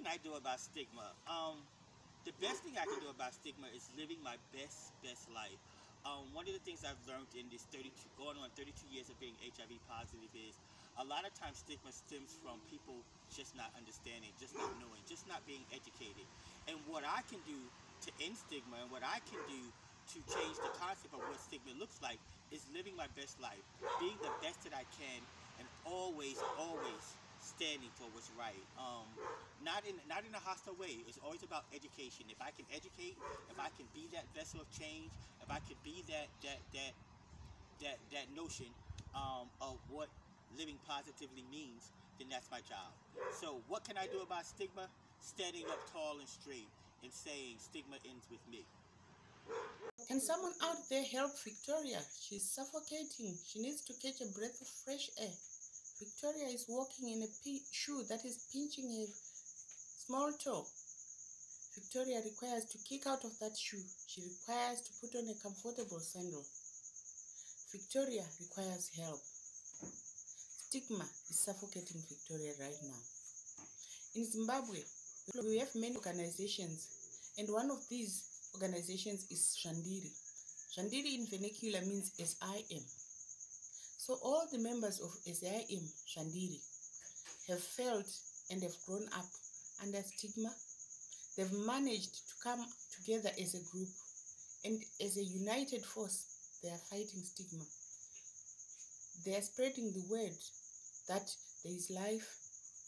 I do about stigma? The best thing I can do about stigma is living my best life. One of the things I've learned in this 32, going on 32 years of being HIV positive is a lot of times stigma stems from people just not understanding, just not knowing, just not being educated. And what I can do to end stigma and what I can do to change the concept of what stigma looks like is living my best life, being the best that I can, and always standing for what's right. Not in a hostile way. It's always about education. If I can educate, if I can be that vessel of change, if I can be that notion of what living positively means, then that's my job. So what can I do about stigma? Standing up tall and straight and saying stigma ends with me. Can someone out there help Victoria? She's suffocating. She needs to catch a breath of fresh air. Victoria is walking in a shoe that is pinching her small toe. Victoria requires to kick out of that shoe. She requires to put on a comfortable sandal. Victoria requires help. Stigma is suffocating Victoria right now. In Zimbabwe, we have many organizations, and one of these organizations is Shandiri. Shandiri in vernacular means as I am. So all the members of SIM Shandiri have felt and have grown up under stigma. They've managed to come together as a group, and as a united force, they are fighting stigma. They are spreading the word that there is life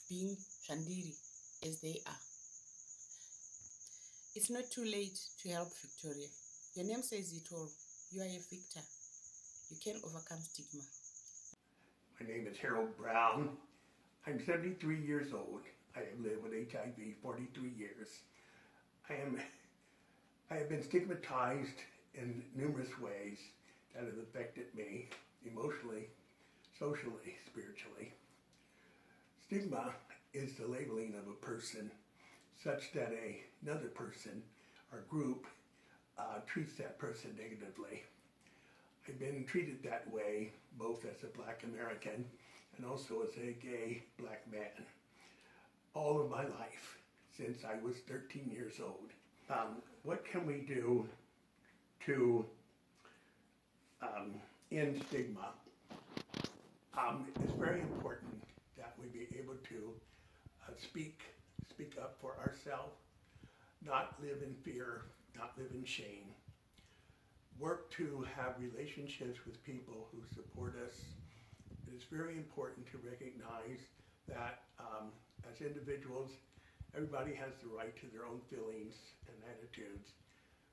being Shandiri as they are. It's not too late to help Victoria. Your name says it all. You are a victor. You can overcome stigma. My name is Harold Brown. I'm 73 years old. I have lived with HIV 43 years. I have been stigmatized in numerous ways that have affected me emotionally, socially, spiritually. Stigma is the labeling of a person such that another person or group treats that person negatively. I've been treated that way both as a Black American and also as a gay Black man all of my life since I was 13 years old. What can we do to end stigma? It's very important that we be able to speak up for ourselves, not live in fear, not live in shame. Work to have relationships with people who support us. It is very important to recognize that as individuals, everybody has the right to their own feelings and attitudes,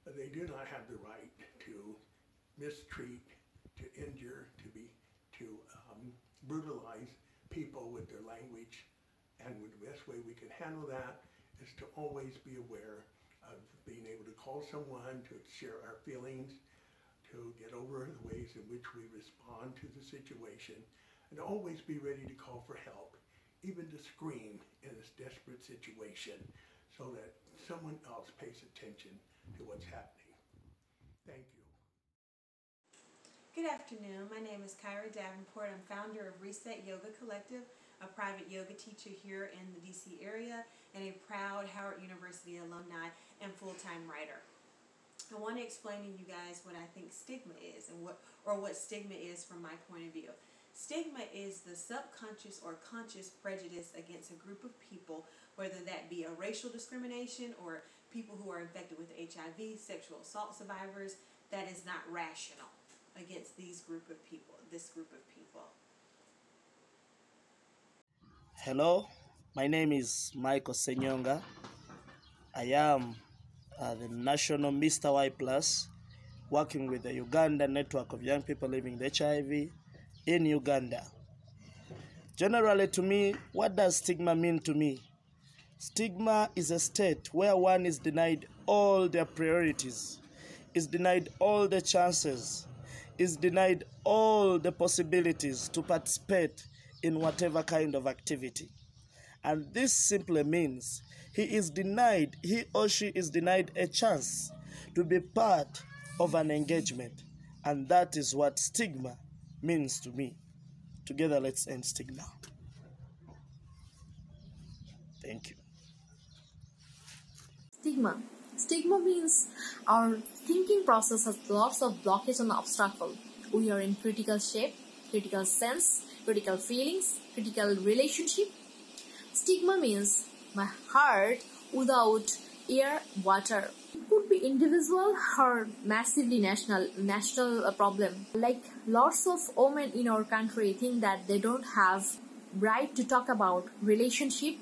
but they do not have the right to mistreat, to injure, to brutalize people with their language. And the best way we can handle that is to always be aware of being able to call someone, to share our feelings, to get over the ways in which we respond to the situation, and always be ready to call for help, even to scream in this desperate situation so that someone else pays attention to what's happening. Thank you. Good afternoon. My name is Kyra Davenport. I'm founder of Reset Yoga Collective, a private yoga teacher here in the DC area, and a proud Howard University alumni and full-time writer. I want to explain to you guys what I think stigma is and what stigma is from my point of view. Stigma is the subconscious or conscious prejudice against a group of people, whether that be a racial discrimination or people who are infected with HIV, sexual assault survivors, that is not rational against this group of people. Hello, my name is Michael Senyonga. I am the National Mr. Y Plus, working with the Uganda Network of Young People Living with HIV in Uganda. Generally to me, what does stigma mean to me? Stigma is a state where one is denied all their priorities, is denied all the chances, is denied all the possibilities to participate in whatever kind of activity. And this simply means he or she is denied a chance to be part of an engagement. And that is what stigma means to me. Together, let's end stigma. Thank you. Stigma. Stigma means our thinking process has lots of blockage and obstacle. We are in critical shape, critical sense, critical feelings, critical relationship. Stigma means my heart without air, water. It could be individual or massively national problem. Like lots of women in our country think that they don't have right to talk about relationship,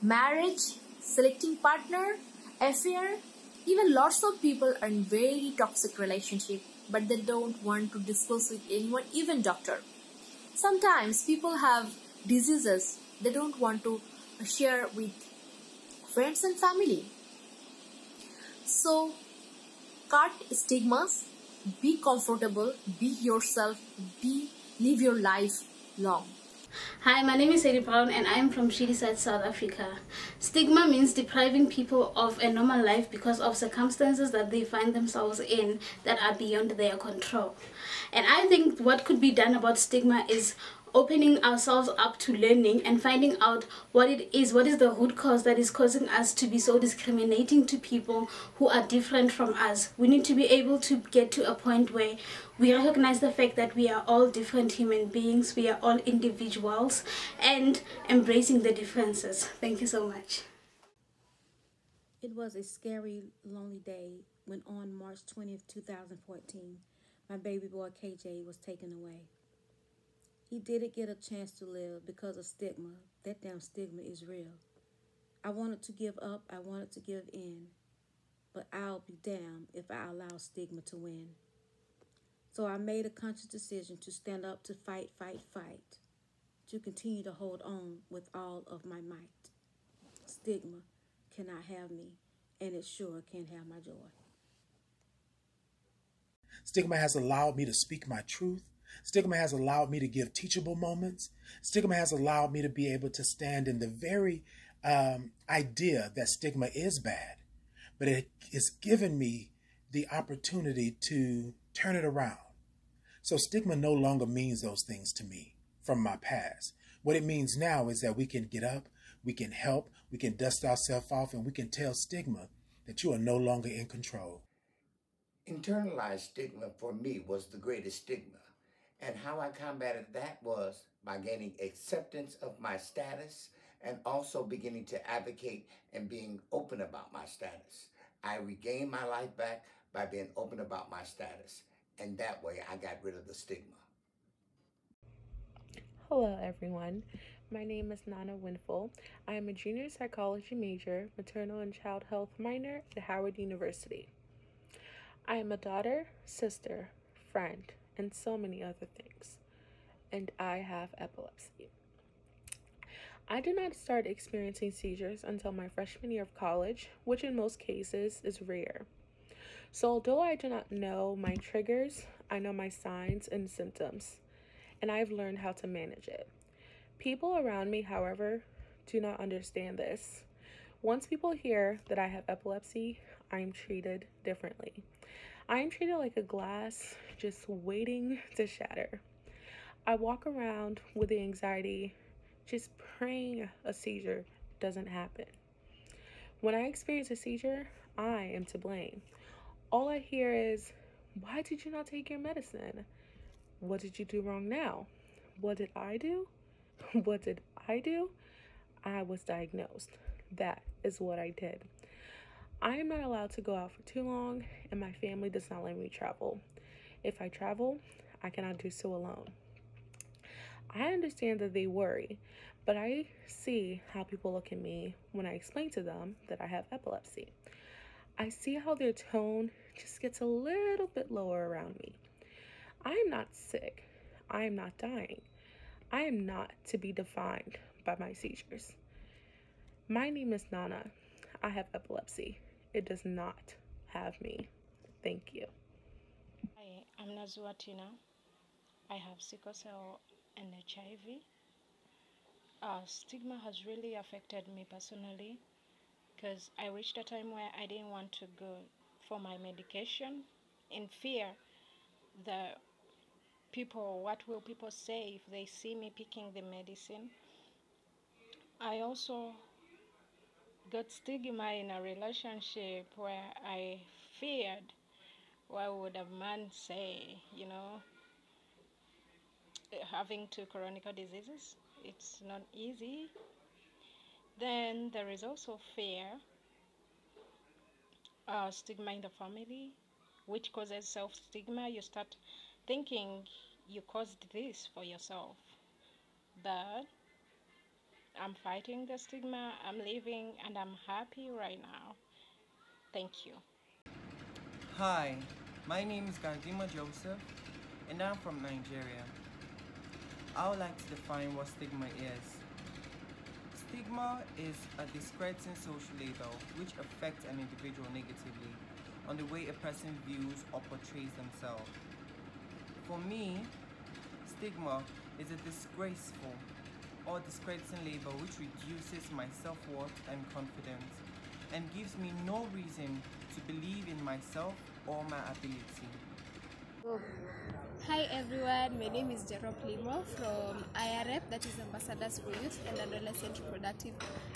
marriage, selecting partner, affair. Even lots of people are in very toxic relationship, but they don't want to discuss with anyone, even doctor. Sometimes people have diseases they don't want to share with friends and family. So, cut stigmas, be comfortable, be yourself, live your life long. Hi, my name is Eddie Brown and I am from Shidiside, South Africa. Stigma means depriving people of a normal life because of circumstances that they find themselves in that are beyond their control. And I think what could be done about stigma is opening ourselves up to learning and finding out what is the root cause that is causing us to be so discriminating to people who are different from us. We need to be able to get to a point where we recognize the fact that we are all different human beings, we are all individuals, and embracing the differences. Thank you so much. It was a scary, lonely day when on March 20th, 2014, my baby boy KJ was taken away. He didn't get a chance to live because of stigma. That damn stigma is real. I wanted to give up, I wanted to give in, but I'll be damned if I allow stigma to win. So I made a conscious decision to stand up, to fight, to continue to hold on with all of my might. Stigma cannot have me, and it sure can't have my joy. Stigma has allowed me to speak my truth. Stigma has allowed me to give teachable moments. Stigma has allowed me to be able to stand in the very idea that stigma is bad, but it has given me the opportunity to turn it around. So stigma no longer means those things to me from my past. What it means now is that we can get up, we can help, we can dust ourselves off, and we can tell stigma that you are no longer in control. Internalized stigma for me was the greatest stigma. And how I combated that was by gaining acceptance of my status and also beginning to advocate and being open about my status. I regained my life back by being open about my status. And that way I got rid of the stigma. Hello, everyone. My name is Nana Winful. I am a junior psychology major, maternal and child health minor at Howard University. I am a daughter, sister, friend, and so many other things. And I have epilepsy. I did not start experiencing seizures until my freshman year of college, which in most cases is rare. So, although I do not know my triggers, I know my signs and symptoms, and I've learned how to manage it. People around me, however, do not understand this. Once people hear that I have epilepsy, I'm treated differently. I am treated like a glass just waiting to shatter. I walk around with the anxiety, just praying a seizure doesn't happen. When I experience a seizure, I am to blame. All I hear is, why did you not take your medicine? What did you do wrong now? What did I do? What did I do? I was diagnosed. That is what I did. I am not allowed to go out for too long, and my family does not let me travel. If I travel, I cannot do so alone. I understand that they worry, but I see how people look at me when I explain to them that I have epilepsy. I see how their tone just gets a little bit lower around me. I am not sick. I am not dying. I am not to be defined by my seizures. My name is Nana. I have epilepsy. It does not have me. Thank you. Hi, I'm Nazua Tina. I have sickle cell and HIV. Stigma has really affected me personally because I reached a time where I didn't want to go for my medication in fear that what will people say if they see me picking the medicine. I also got stigma in a relationship where I feared what would a man say, having two chronic diseases. It's not easy. Then there is also fear, stigma in the family, which causes self-stigma. You start thinking you caused this for yourself. But I'm fighting the stigma, I'm living, and I'm happy right now. Thank you. Hi, my name is Gandima Joseph, and I'm from Nigeria. I would like to define what stigma is. Stigma is a discrediting social label which affects an individual negatively on the way a person views or portrays themselves. For me, stigma is a disgraceful or discrediting label which reduces my self-worth and confidence and gives me no reason to believe in myself or my ability. Hi everyone, my name is Jerome Limo from IRF, that is Ambassadors for Youth and Adolescent Reproductive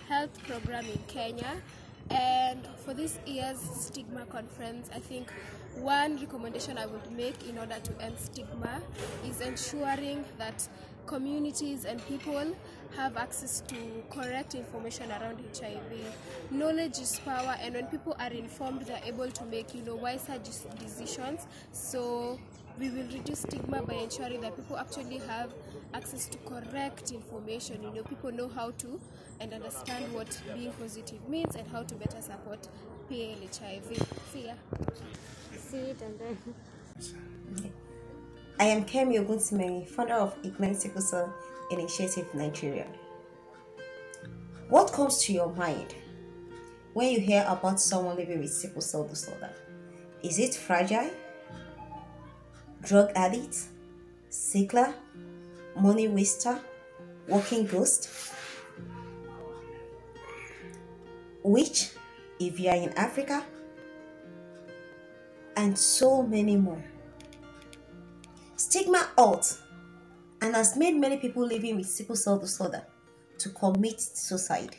Health Program in Kenya. And for this year's stigma conference, I think one recommendation I would make in order to end stigma is ensuring that communities and people have access to correct information around HIV. Knowledge is power, and when people are informed, they're able to make wiser decisions. So we will reduce stigma by ensuring that people actually have access to correct information. People know how to and understand what being positive means and how to better support PLHIV. See ya. See it and then. I am Kemi Ogunsimeni, founder of Ignite Sickle Cell Initiative Nigeria. What comes to your mind when you hear about someone living with sickle cell disorder? Is it fragile, drug addict, sickler, money waster, walking ghost? Which, if you are in Africa, and so many more. Stigma halts and has made many people living with sickle cell disorder to commit suicide,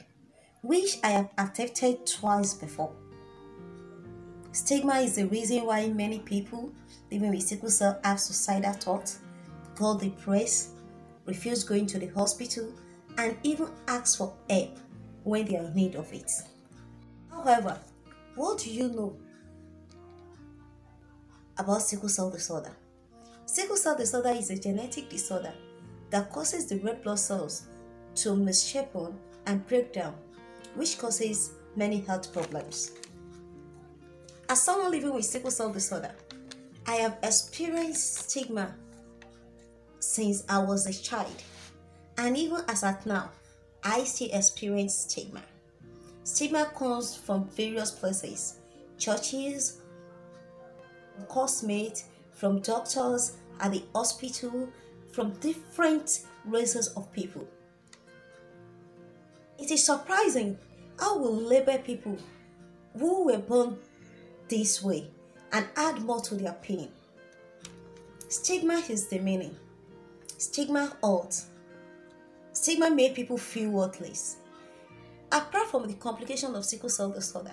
which I have attempted twice before. Stigma is the reason why many people living with sickle cell have suicidal thoughts, got depressed, refuse going to the hospital, and even ask for help when they are in need of it. However, what do you know about sickle cell disorder? Sickle cell disorder is a genetic disorder that causes the red blood cells to misshapen and break down, which causes many health problems. As someone living with sickle cell disorder, I have experienced stigma since I was a child, and even as at now, I still experience stigma. Stigma comes from various places: churches, classmates, from doctors at the hospital, from different races of people. It is surprising how we label people who were born this way and add more to their pain. Stigma is demeaning. Stigma hurts. Stigma made people feel worthless. Apart from the complication of sickle cell disorder,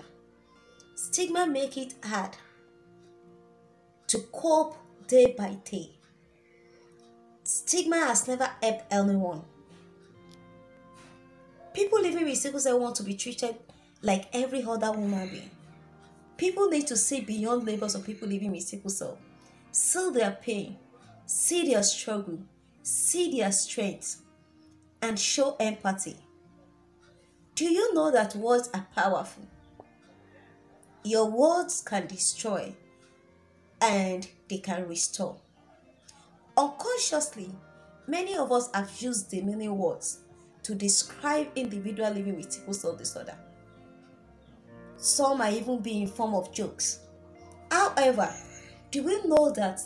stigma make it hard to cope day by day. Stigma has never helped anyone. People living with sickle cell want to be treated like every other human being. People need to see beyond labels of people living with sickle cell, see their pain, see their struggle, see their strength, and show empathy. Do you know that words are powerful? Your words can destroy and they can restore. Unconsciously, many of us have used demeaning words to describe individuals living with sickle cell disorder. Some might even be in form of jokes. However, do we know that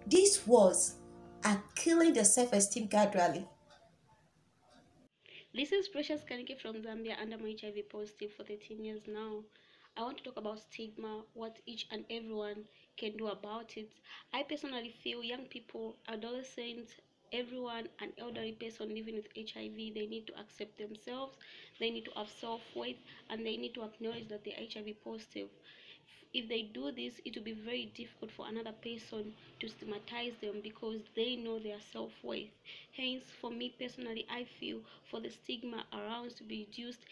these words are killing the self-esteem gradually? This is Precious Kanike from Zambia, and I'm HIV positive for 13 years now. I want to talk about stigma, what each and everyone can do about it. I personally feel young people, adolescents, everyone, an elderly person living with HIV, they need to accept themselves, they need to have self-worth, and they need to acknowledge that they're HIV positive. If they do this, it will be very difficult for another person to stigmatize them because they know their self-worth. Hence, for me personally, I feel for the stigma around to be reduced,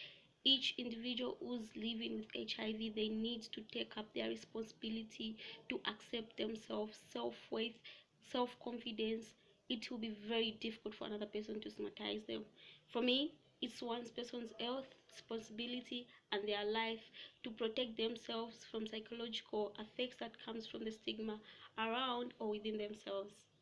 each individual who's living with HIV, they need to take up their responsibility to accept themselves, self-worth, self-confidence. It will be very difficult for another person to stigmatize them. For me, it's one person's health, responsibility, and their life to protect themselves from psychological effects that comes from the stigma around or within themselves.